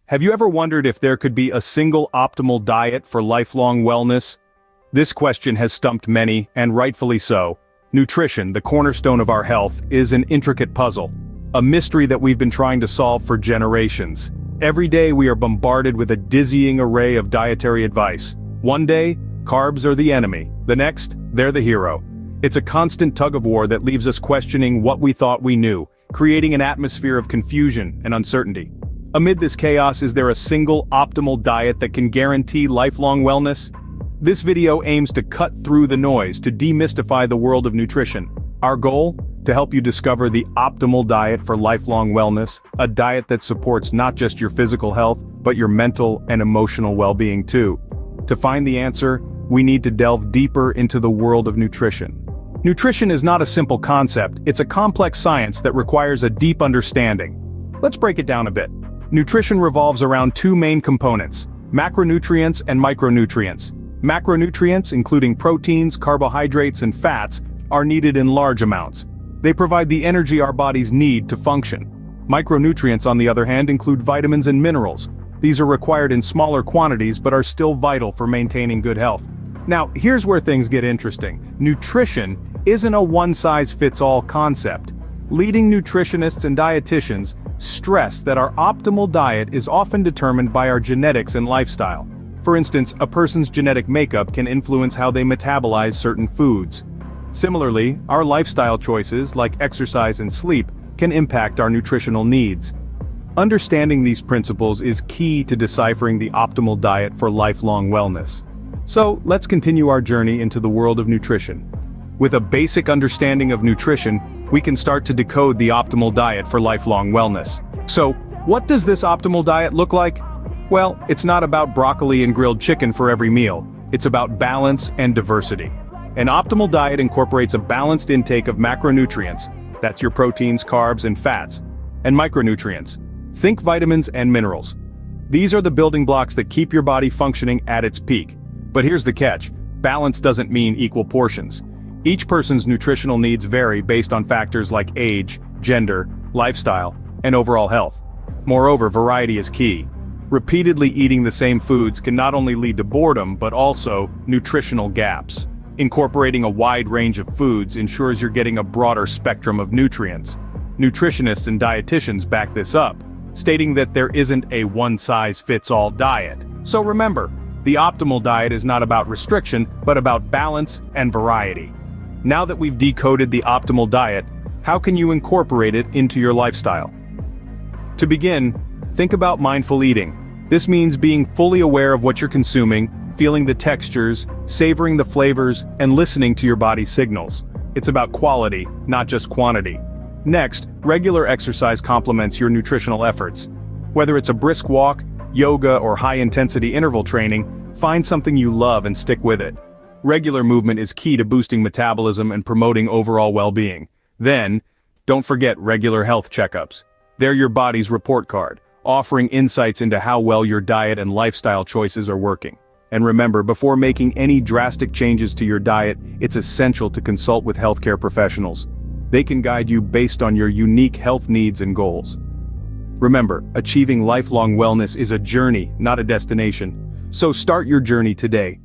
Have you ever wondered if there could be a single optimal diet for lifelong wellness? This question has stumped many, and rightfully so. Nutrition, the cornerstone of our health, is an intricate puzzle. A mystery that we've been trying to solve for generations. Every day we are bombarded with a dizzying array of dietary advice. One day, carbs are the enemy. The next, they're the hero. It's a constant tug-of-war that leaves us questioning what we thought we knew, creating an atmosphere of confusion and uncertainty. Amid this chaos, is there a single optimal diet that can guarantee lifelong wellness? This video aims to cut through the noise, to demystify the world of nutrition. Our goal? To help you discover the optimal diet for lifelong wellness, a diet that supports not just your physical health, but your mental and emotional well-being too. To find the answer, we need to delve deeper into the world of nutrition. Nutrition is not a simple concept, it's a complex science that requires a deep understanding. Let's break it down a bit. Nutrition revolves around two main components: macronutrients and micronutrients. Macronutrients, including proteins, carbohydrates, and fats, are needed in large amounts. They provide the energy our bodies need to function. Micronutrients, on the other hand, include vitamins and minerals. These are required in smaller quantities but are still vital for maintaining good health. Now, here's where things get interesting. Nutrition isn't a one-size-fits-all concept. Leading nutritionists and dietitians stress that our optimal diet is often determined by our genetics and lifestyle. For instance, a person's genetic makeup can influence how they metabolize certain foods. Similarly, our lifestyle choices, like exercise and sleep, can impact our nutritional needs. Understanding these principles is key to deciphering the optimal diet for lifelong wellness. So, let's continue our journey into the world of nutrition. With a basic understanding of nutrition, we can start to decode the optimal diet for lifelong wellness. So, what does this optimal diet look like? Well, it's not about broccoli and grilled chicken for every meal. It's about balance and diversity. An optimal diet incorporates a balanced intake of macronutrients, that's your proteins, carbs, and fats, and micronutrients. Think vitamins and minerals. These are the building blocks that keep your body functioning at its peak. But here's the catch: balance doesn't mean equal portions. Each person's nutritional needs vary based on factors like age, gender, lifestyle, and overall health. Moreover, variety is key. Repeatedly eating the same foods can not only lead to boredom but also nutritional gaps. Incorporating a wide range of foods ensures you're getting a broader spectrum of nutrients. Nutritionists and dietitians back this up, stating that there isn't a one-size-fits-all diet. So remember, the optimal diet is not about restriction, but about balance and variety. Now that we've decoded the optimal diet, how can you incorporate it into your lifestyle? To begin, think about mindful eating. This means being fully aware of what you're consuming, feeling the textures, savoring the flavors, and listening to your body's signals. It's about quality, not just quantity. Next, regular exercise complements your nutritional efforts. Whether it's a brisk walk, yoga, or high-intensity interval training, find something you love and stick with it. Regular movement is key to boosting metabolism and promoting overall well-being. Then, don't forget regular health checkups. They're your body's report card, offering insights into how well your diet and lifestyle choices are working. And remember, before making any drastic changes to your diet, it's essential to consult with healthcare professionals. They can guide you based on your unique health needs and goals. Remember, achieving lifelong wellness is a journey, not a destination. So start your journey today.